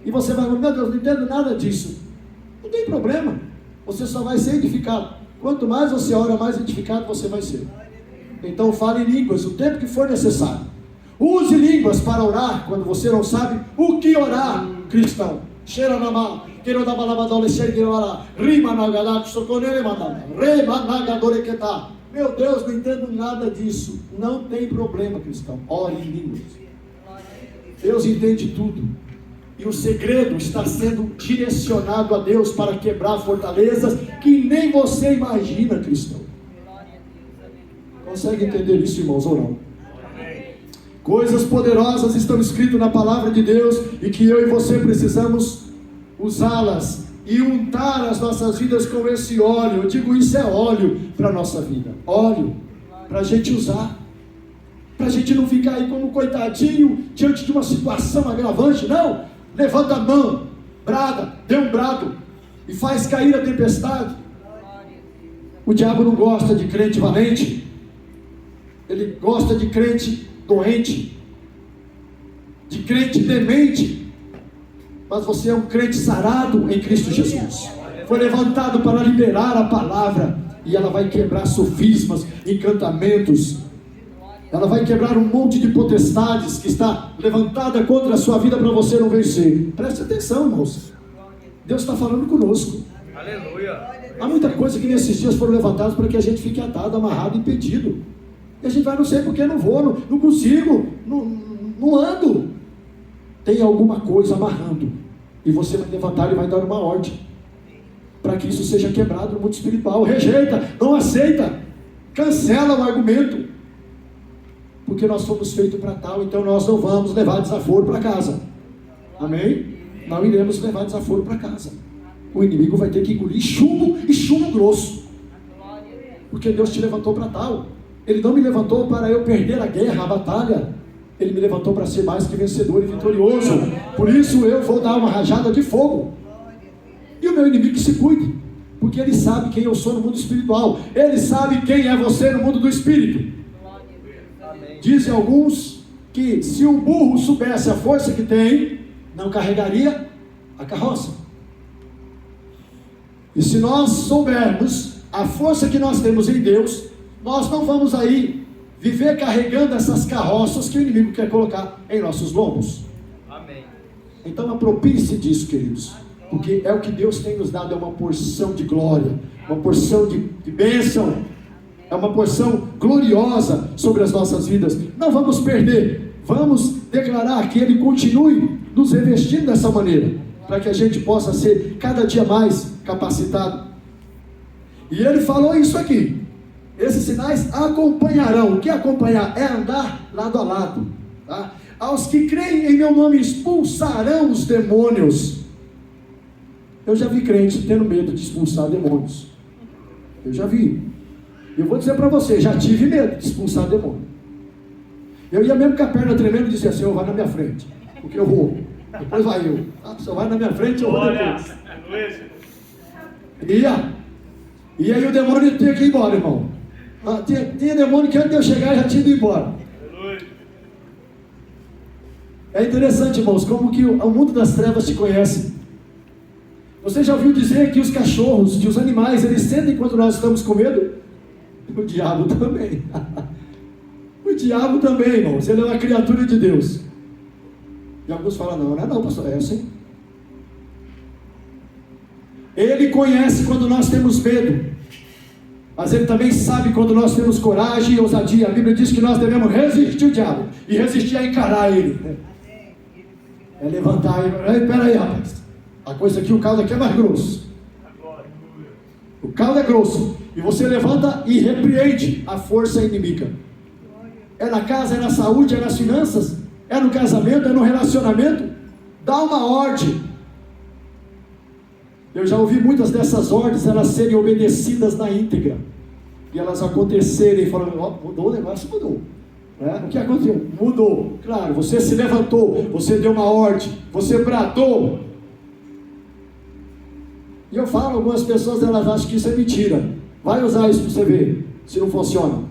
e você vai: meu Deus, não entendo nada disso. Não tem problema, você só vai ser edificado. Quanto mais você ora, mais edificado você vai ser. Então fale em línguas o tempo que for necessário. Use línguas para orar quando você não sabe o que orar, cristão. Meu Deus, não entendo nada disso. Não tem problema, cristão. Ore em línguas. Deus entende tudo. E o segredo está sendo direcionado a Deus para quebrar fortalezas que nem você imagina, cristão. Consegue entender isso, irmãos, ou não? Coisas poderosas estão escritas na palavra de Deus, e que eu e você precisamos usá-las e untar as nossas vidas com esse óleo. Eu digo, isso é óleo para a nossa vida. Óleo para a gente usar, para a gente não ficar aí como coitadinho diante de uma situação agravante. Não! Levanta a mão, brada, dê um brado e faz cair a tempestade. O diabo não gosta de crente valente, ele gosta de crente doente, de crente demente. Mas você é um crente sarado em Cristo Jesus, foi levantado para liberar a palavra, e ela vai quebrar sofismas, encantamentos, ela vai quebrar um monte de potestades que está levantada contra a sua vida para você não vencer. Preste atenção, irmãos, Deus está falando conosco. Aleluia. Há muita coisa que nesses dias foram levantadas para que a gente fique atado, amarrado, impedido, e a gente vai: não sei porque não vou, não consigo, não ando. Tem alguma coisa amarrando, e você vai levantar e vai dar uma ordem para que isso seja quebrado no mundo espiritual. Rejeita, não aceita, cancela o argumento, porque nós fomos feitos para tal. Então nós não vamos levar desaforo para casa. Amém? Não iremos levar desaforo para casa. O inimigo vai ter que engolir chumbo, e chumbo grosso, porque Deus te levantou para tal. Ele não me levantou para eu perder a guerra, a batalha. Ele me levantou para ser mais que vencedor e vitorioso. Por isso eu vou dar uma rajada de fogo, e o meu inimigo que se cuide, porque ele sabe quem eu sou no mundo espiritual. Ele sabe quem é você no mundo do espírito. Dizem alguns que se o burro soubesse a força que tem, não carregaria a carroça. E se nós soubermos a força que nós temos em Deus, nós não vamos aí viver carregando essas carroças que o inimigo quer colocar em nossos lombos. Amém. Então aproprie-se disso, queridos, porque é o que Deus tem nos dado, é uma porção de glória, uma porção de bênção, é uma porção gloriosa sobre as nossas vidas. Não vamos perder, vamos declarar que Ele continue nos revestindo dessa maneira, para que a gente possa ser cada dia mais capacitado. E Ele falou isso aqui: Esses sinais acompanharão. O que é acompanhar? É andar lado a lado, tá? Aos que creem em meu nome expulsarão os demônios. Eu já vi crente tendo medo de expulsar demônios. Eu já vi. Eu vou dizer para você, já tive medo de expulsar demônio. Eu ia mesmo com a perna tremendo e dizia: Senhor, vai na minha frente, porque eu vou. Depois vai eu. Senhor, vai na minha frente, eu vou depois. E aí o demônio tinha que ir embora, irmão. Tinha demônio que antes de eu chegar já tinha ido embora. É interessante, irmãos, como que o mundo das trevas te conhece. Você já ouviu dizer que os cachorros, que os animais, eles sentem quando nós estamos com medo? O diabo também. O diabo também, irmãos. Ele é uma criatura de Deus. E alguns falam: não, não é não, pastor, é assim. Ele conhece quando nós temos medo, mas ele também sabe quando nós temos coragem e ousadia. A Bíblia diz que nós devemos resistir o diabo, e resistir a encarar ele. É levantar e... Peraí, rapaz, a coisa aqui, o caldo aqui é mais grosso. O caldo é grosso, e você levanta e repreende a força inimiga. É na casa, é na saúde, é nas finanças, é no casamento, é no relacionamento. Dá uma ordem. Eu já ouvi muitas dessas ordens elas serem obedecidas na íntegra, e elas acontecerem, falando: ó, mudou o negócio, mudou. O que aconteceu? Mudou. Claro, você se levantou, você deu uma ordem, você bradou. E eu falo, algumas pessoas elas acham que isso é mentira. Vai usar isso para você ver se não funciona.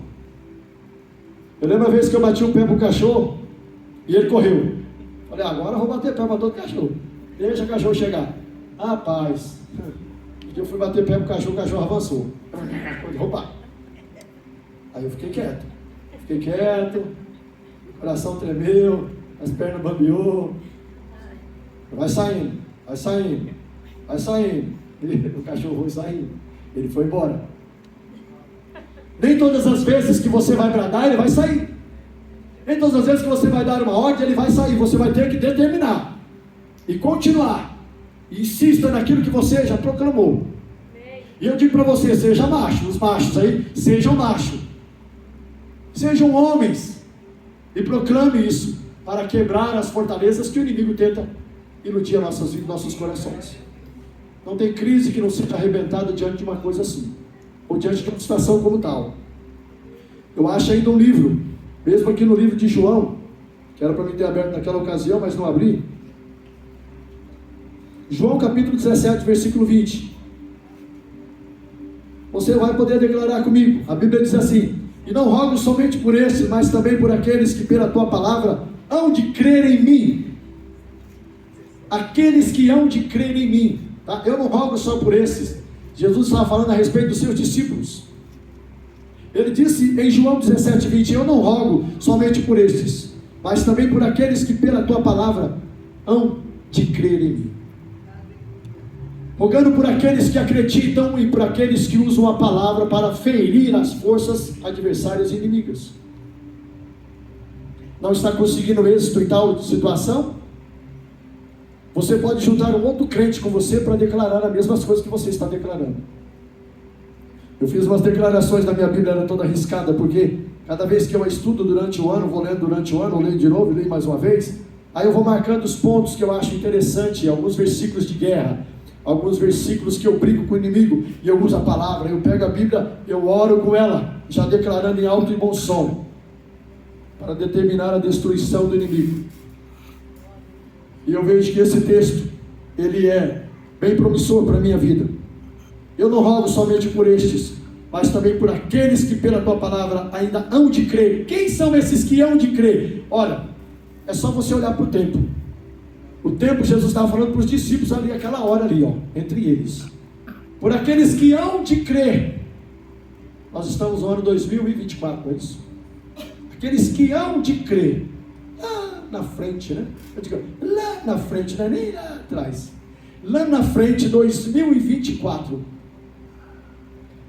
Eu lembro uma vez que eu bati o pé pro cachorro e ele correu. Falei: agora eu vou bater o pé para todo cachorro. Deixa o cachorro chegar. Rapaz, eu fui bater pé pro cachorro, o cachorro avançou. Opa! Aí eu fiquei quieto, o coração tremeu, as pernas bambeou. Vai saindo. O cachorro foi saindo, ele foi embora. Nem todas as vezes que você vai bradar, ele vai sair. Nem todas as vezes que você vai dar uma ordem, ele vai sair. Você vai ter que determinar e continuar. Insista naquilo que você já proclamou. E eu digo para você: seja macho. Os machos aí, sejam machos, sejam homens, e proclame isso, para quebrar as fortalezas que o inimigo tenta iludir nossas vidas, nossos corações. Não tem crise que não seja arrebentada diante de uma coisa assim, ou diante de uma situação como tal. Eu acho ainda um livro, mesmo aqui no livro de João, que era para mim ter aberto naquela ocasião, mas não abri. João capítulo 17, versículo 20. Você vai poder declarar comigo. A Bíblia diz assim: e não rogo somente por estes, mas também por aqueles que pela tua palavra hão de crer em mim. Aqueles que hão de crer em mim, tá? Eu não rogo só por esses. Jesus estava falando a respeito dos seus discípulos. Ele disse em João 17, 20: eu não rogo somente por estes, mas também por aqueles que pela tua palavra hão de crer em mim. Rogando por aqueles que acreditam e por aqueles que usam a palavra para ferir as forças adversárias e inimigas. Não está conseguindo êxito em tal situação? Você pode juntar um outro crente com você para declarar as mesmas coisas que você está declarando. Eu fiz umas declarações na minha Bíblia, era toda arriscada, porque cada vez que eu estudo durante o ano, vou lendo durante o ano, eu leio de novo, leio mais uma vez, aí eu vou marcando os pontos que eu acho interessante, alguns versículos de guerra, alguns versículos que eu brigo com o inimigo, e eu uso a palavra, eu pego a Bíblia, eu oro com ela, já declarando em alto e bom som, para determinar a destruição do inimigo. E eu vejo que esse texto, ele é bem promissor para a minha vida. Eu não rogo somente por estes, mas também por aqueles que pela tua palavra ainda hão de crer. Quem são esses que hão de crer? Olha, é só você olhar para o tempo. O tempo, Jesus estava falando para os discípulos ali, aquela hora ali, ó, entre eles. Por aqueles que hão de crer. Nós estamos no ano 2024, não é isso? Aqueles que hão de crer. Lá na frente, né? Eu digo, lá na frente, não é nem lá atrás. Lá na frente, 2024.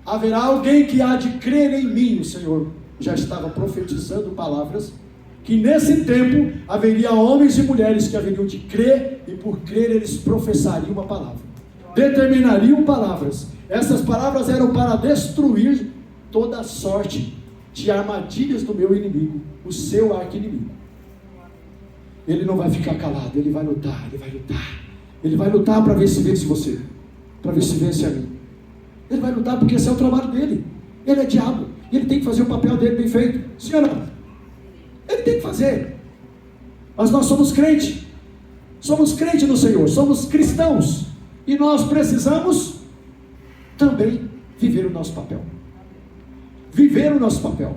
Haverá alguém que há de crer em mim. O Senhor já estava profetizando palavras, que nesse tempo haveria homens e mulheres que haveriam de crer, e por crer eles professariam uma palavra, determinariam palavras. Essas palavras eram para destruir toda sorte de armadilhas do meu inimigo, o seu arqui-inimigo. Ele não vai ficar calado, ele vai lutar, ele vai lutar. Ele vai lutar para ver se vence você, para ver se vence a mim. Ele vai lutar porque esse é o trabalho dele. Ele é diabo, e ele tem que fazer o papel dele bem feito. Sim ou não? Ele tem que fazer. Mas nós somos crentes no Senhor, somos cristãos, e nós precisamos também viver o nosso papel. Viver o nosso papel.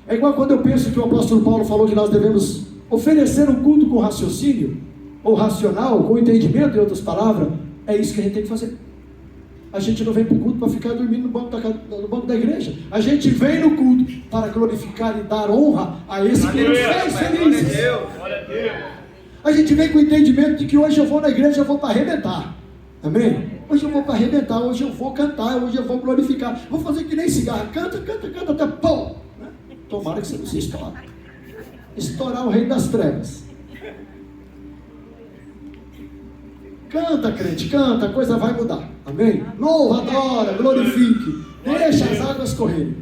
É igual quando eu penso que o apóstolo Paulo falou que nós devemos oferecer um culto com raciocínio, ou racional, com entendimento, em outras palavras. É isso que a gente tem que fazer. A gente não vem para o culto para ficar dormindo no banco da igreja. A gente vem no culto para glorificar e dar honra a esse que nos fez felizes. A gente vem com o entendimento de que hoje eu vou na igreja, eu vou para arrebentar. Amém? Hoje eu vou para arrebentar, hoje eu vou cantar, hoje eu vou glorificar. Vou fazer que nem cigarro. Canta até pão. Tomara que você não se estoure. Estourar o reino das trevas. Canta, crente, canta, a coisa vai mudar. Amém? Louva, adora, glorifique. Deixa as águas correrem.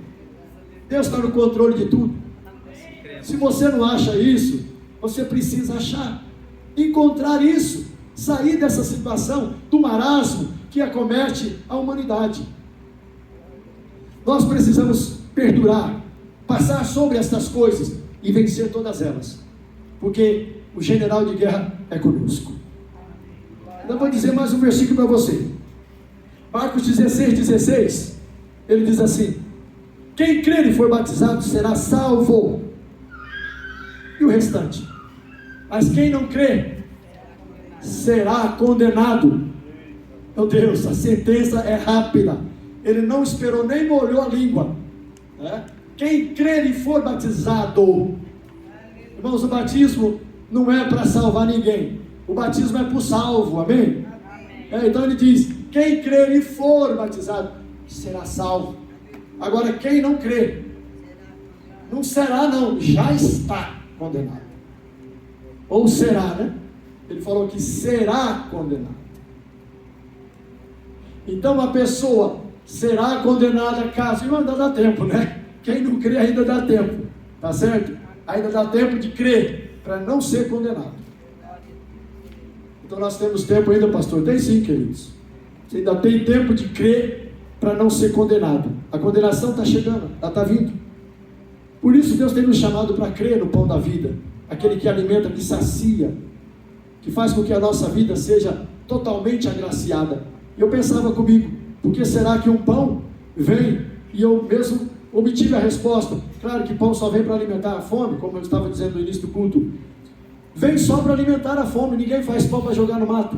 Deus está no controle de tudo. Se você não acha isso, você precisa achar. Encontrar isso. Sair dessa situação do marasmo que acomete a humanidade. Nós precisamos perdurar, passar sobre estas coisas e vencer todas elas. Porque o general de guerra é conosco. Eu vou dizer mais um versículo para você. Marcos 16, ele diz assim: quem crer e for batizado será salvo, e o restante? Mas quem não crer será condenado. Meu Deus, a sentença é rápida. Ele não esperou, nem molhou a língua. Quem crer e for batizado, irmãos, o batismo não é para salvar ninguém. O batismo é para o salvo, amém? Então ele diz: quem crer e for batizado será salvo. Agora quem não crer, não será não, já está condenado. Ou será, né? Ele falou que será condenado. Então a pessoa será condenada caso, e ainda dá tempo, né? Quem não crê ainda dá tempo, tá certo? Ainda dá tempo de crer, para não ser condenado. Então nós temos tempo ainda, pastor? Tem sim, queridos. Você ainda tem tempo de crer para não ser condenado. A condenação está chegando, ela está vindo. Por isso Deus tem nos chamado para crer no pão da vida, aquele que alimenta, que sacia, que faz com que a nossa vida seja totalmente agraciada. E eu pensava comigo, por que será que um pão vem? E eu mesmo obtive a resposta. Claro que pão só vem para alimentar a fome, como eu estava dizendo no início do culto. Vem só para alimentar a fome. Ninguém faz pão para jogar no mato.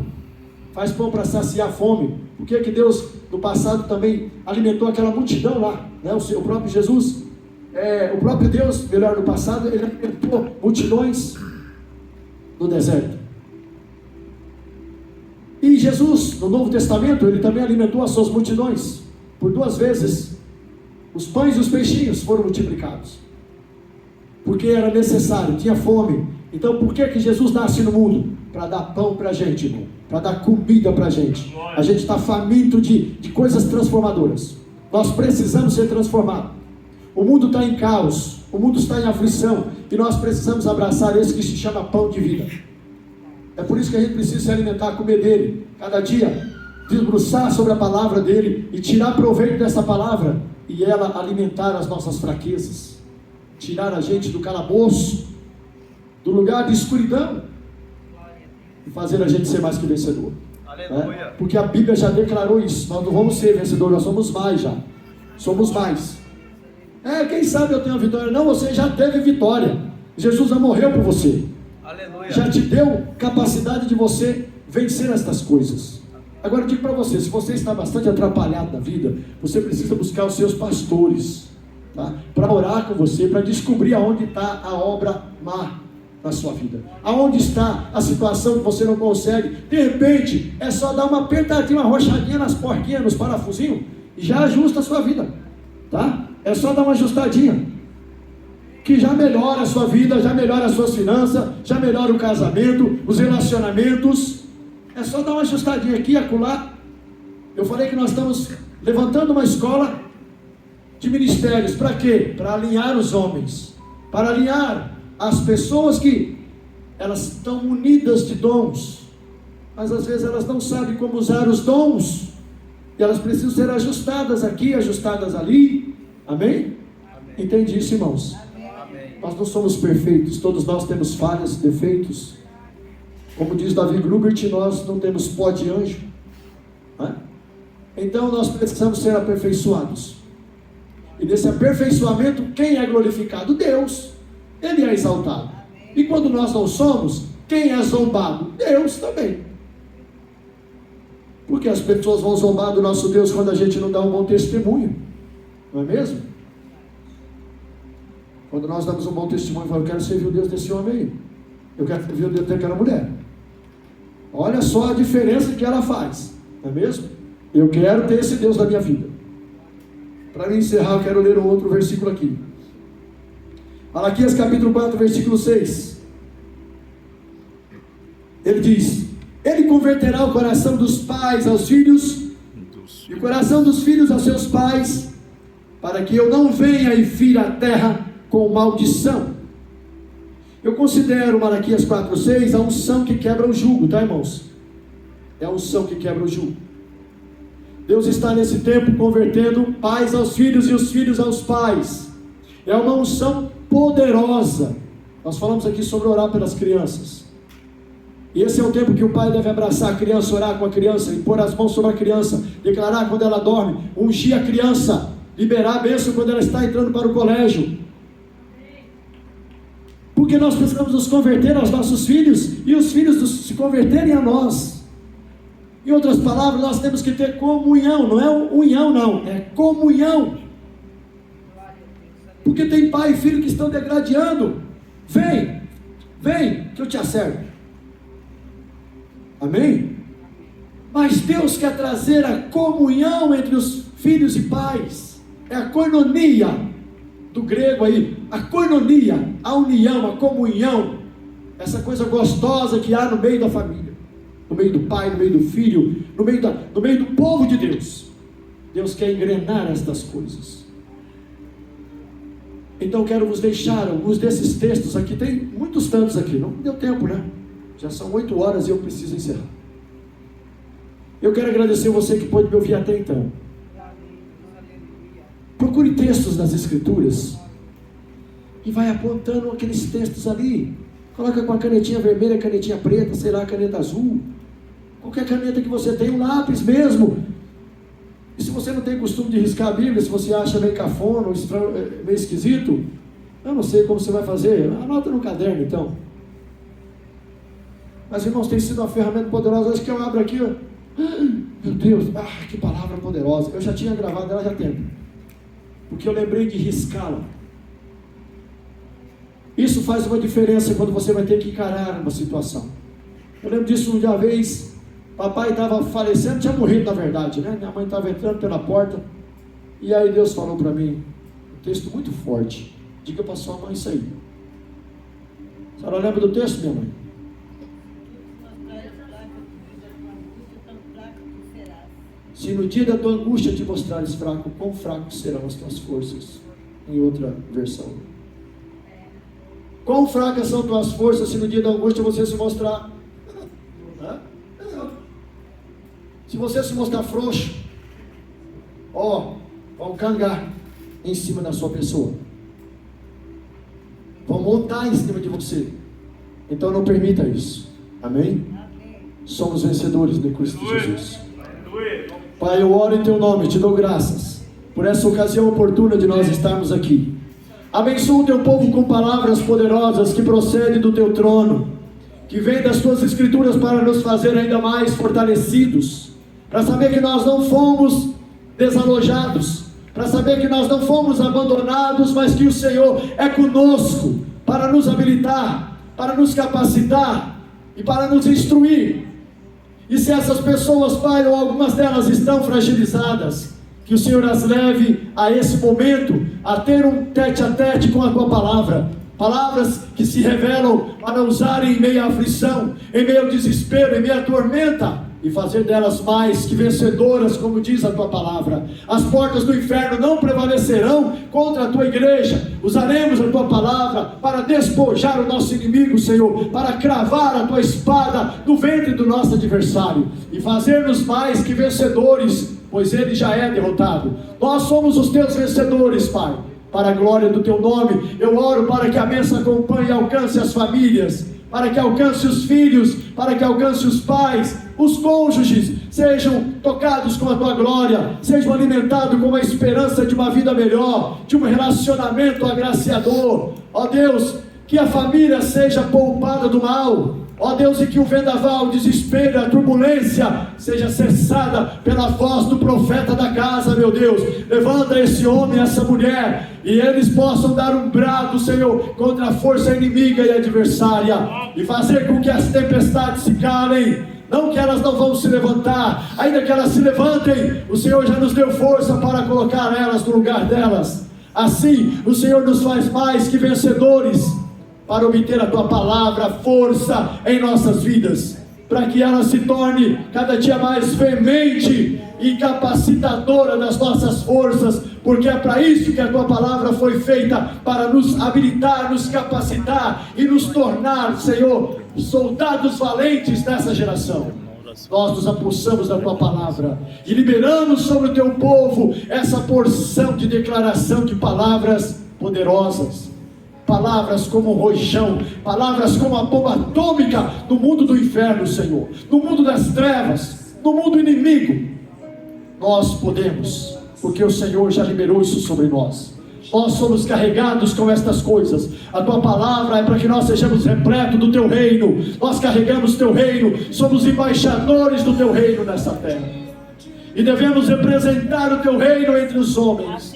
Faz pão para saciar a fome. Por que Deus no passado também alimentou aquela multidão lá, né? O próprio Jesus, o próprio Deus, melhor, no passado, ele alimentou multidões no deserto. E Jesus, no Novo Testamento, ele também alimentou as suas multidões. Por 2 vezes, os pães e os peixinhos foram multiplicados. Porque era necessário, tinha fome. Então por que Jesus nasce no mundo? Para dar pão para a gente, irmão. Para dar comida para a gente. A gente está faminto de coisas transformadoras. Nós precisamos ser transformados. O mundo está em caos, o mundo está em aflição, e nós precisamos abraçar esse que se chama pão de vida. É por isso que a gente precisa se alimentar, comer dele, cada dia, debruçar sobre a palavra dele, e tirar proveito dessa palavra, e ela alimentar as nossas fraquezas, tirar a gente do calabouço, do lugar de escuridão, e fazer a gente ser mais que vencedor. Aleluia. Porque a Bíblia já declarou isso. Nós não vamos ser vencedores, nós somos mais já. Somos mais. Quem sabe eu tenho a vitória? Não, você já teve vitória. Jesus já morreu por você. Aleluia. Já te deu capacidade de você vencer estas coisas. Agora eu digo para você, se você está bastante atrapalhado na vida, você precisa buscar os seus pastores, tá? Para orar com você, para descobrir aonde está a obra má na sua vida, aonde está a situação que você não consegue. De repente é só dar uma apertadinha, uma rochadinha nas porquinhas, nos parafusinhos, e já ajusta a sua vida, tá? É só dar uma ajustadinha, que já melhora a sua vida, já melhora as suas finanças, já melhora o casamento, os relacionamentos. É só dar uma ajustadinha aqui e acolá. Eu falei que nós estamos levantando uma escola de ministérios. Para quê? Para alinhar os homens, para alinhar as pessoas que elas estão munidas de dons, mas às vezes elas não sabem como usar os dons, e elas precisam ser ajustadas aqui, ajustadas ali. Amém? Amém. Entende isso, irmãos? Amém. Nós não somos perfeitos, todos nós temos falhas, defeitos. Como diz Davi Grubert, nós não temos pó de anjo, né? Então nós precisamos ser aperfeiçoados, e nesse aperfeiçoamento quem é glorificado? Deus. Ele é exaltado. E quando nós não somos, quem é zombado? Deus também. Porque as pessoas vão zombar do nosso Deus quando a gente não dá um bom testemunho, não é mesmo? Quando nós damos um bom testemunho, eu quero servir o Deus desse homem aí, eu quero servir o Deus daquela mulher. Olha só a diferença que ela faz, não é mesmo? Eu quero ter esse Deus na minha vida. Para me encerrar, eu quero ler um outro versículo aqui. Malaquias capítulo 4, versículo 6. Ele diz: Ele converterá o coração dos pais aos filhos, e o coração dos filhos aos seus pais, para que eu não venha e fira a terra com maldição. Eu considero Malaquias 4, 6 a unção que quebra o jugo, tá, irmãos? É a unção que quebra o jugo. Deus está nesse tempo convertendo pais aos filhos e os filhos aos pais. É uma unção poderosa. Nós falamos aqui sobre orar pelas crianças. E esse é o tempo que o pai deve abraçar a criança, orar com a criança, e pôr as mãos sobre a criança, declarar quando ela dorme, ungir a criança, liberar a bênção quando ela está entrando para o colégio. Porque nós precisamos nos converter aos nossos filhos, e os filhos se converterem a nós. Em outras palavras, nós temos que ter comunhão, não é união não, é comunhão. Porque tem pai e filho que estão degradando. Vem, que eu te acerto. Amém? Mas Deus quer trazer a comunhão entre os filhos e pais. É a koinonia, do grego aí, a koinonia, a união, a comunhão, essa coisa gostosa que há no meio da família, no meio do pai, no meio do filho, no meio do povo de Deus. Deus quer engrenar estas coisas. Então quero vos deixar alguns desses textos aqui, tem muitos tantos aqui, não deu tempo, né? Já são 8 horas e eu preciso encerrar. Eu quero agradecer você que pôde me ouvir até então. Procure textos nas Escrituras e vai apontando aqueles textos ali. Coloca com a canetinha vermelha, canetinha preta, sei lá, caneta azul, qualquer caneta que você tem, um lápis mesmo. E se você não tem costume de riscar a Bíblia, se você acha meio cafona, meio esquisito, eu não sei como você vai fazer, anota no caderno então. Mas irmãos, tem sido uma ferramenta poderosa. Acho que eu abro aqui, ó. Meu Deus, que palavra poderosa. Eu já tinha gravado ela já há tempo, porque eu lembrei de riscá-la. Isso faz uma diferença quando você vai ter que encarar uma situação. Eu lembro disso uma vez, papai estava falecendo, tinha morrido na verdade, né? Minha mãe estava entrando pela porta, e aí Deus falou para mim, um texto muito forte: diga para sua mãe isso aí. A senhora lembra do texto, minha mãe? Se no dia da tua angústia te mostrares fraco, quão fracos serão as tuas forças? Em outra versão. Quão fracas são tuas forças se no dia da angústia você se mostrar... Se você se mostrar frouxo, vão cangar em cima da sua pessoa. Vão montar em cima de você. Então não permita isso. Amém? Somos vencedores de Cristo Jesus. Pai, eu oro em Teu nome, te dou graças por essa ocasião oportuna de nós estarmos aqui. Abençoa o Teu povo com palavras poderosas que procedem do Teu trono, que vêm das Tuas Escrituras para nos fazer ainda mais fortalecidos, para saber que nós não fomos desalojados, para saber que nós não fomos abandonados, mas que o Senhor é conosco para nos habilitar, para nos capacitar e para nos instruir. E se essas pessoas, Pai, ou algumas delas estão fragilizadas, que o Senhor as leve a esse momento, a ter um tete a tete com a Tua palavra, palavras que se revelam para usarem em meio à aflição, em meio ao desespero, em meio à tormenta, e fazer delas mais que vencedoras, como diz a tua palavra. As portas do inferno não prevalecerão contra a tua igreja. Usaremos a tua palavra para despojar o nosso inimigo, Senhor, para cravar a tua espada no ventre do nosso adversário e fazer-nos mais que vencedores, pois ele já é derrotado. Nós somos os teus vencedores, Pai. Para a glória do teu nome, eu oro para que a bênção acompanhe e alcance as famílias, para que alcance os filhos, para que alcance os pais, os cônjuges, sejam tocados com a tua glória, sejam alimentados com a esperança de uma vida melhor, de um relacionamento agraciador. Ó Deus, que a família seja poupada do mal. Ó Deus, e que o vendaval, o desespero, a turbulência seja cessada pela voz do profeta da casa, meu Deus. Levanta esse homem, essa mulher, e eles possam dar um brado, Senhor, contra a força inimiga e adversária, e fazer com que as tempestades se calem. Não que elas não vão se levantar, ainda que elas se levantem, o Senhor já nos deu força para colocar elas no lugar delas. Assim, o Senhor nos faz mais que vencedores, para obter a tua palavra, força em nossas vidas, para que ela se torne cada dia mais veemente e capacitadora das nossas forças, porque é para isso que a tua palavra foi feita, para nos habilitar, nos capacitar e nos tornar, Senhor, soldados valentes nessa geração. Nós nos apossamos da tua palavra e liberamos sobre o teu povo essa porção de declaração de palavras poderosas. Palavras como um rojão, palavras como a bomba atômica no mundo do inferno, Senhor, no mundo das trevas, no mundo inimigo. Nós podemos, porque o Senhor já liberou isso sobre nós. Nós somos carregados com estas coisas. A tua palavra é para que nós sejamos repletos do teu reino. Nós carregamos teu reino, somos embaixadores do teu reino nessa terra, e devemos representar o teu reino entre os homens.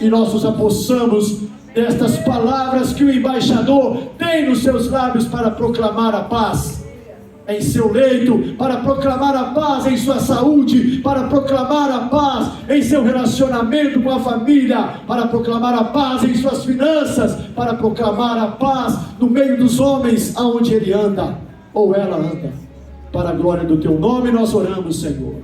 E nós nos apossamos destas palavras que o embaixador tem nos seus lábios para proclamar a paz em seu leito, para proclamar a paz em sua saúde, para proclamar a paz em seu relacionamento com a família, para proclamar a paz em suas finanças, para proclamar a paz no meio dos homens aonde ele anda ou ela anda. Para a glória do teu nome nós oramos, Senhor,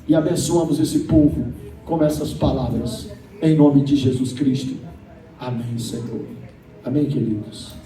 e abençoamos esse povo com essas palavras, em nome de Jesus Cristo. Amém, Senhor. Amém, queridos.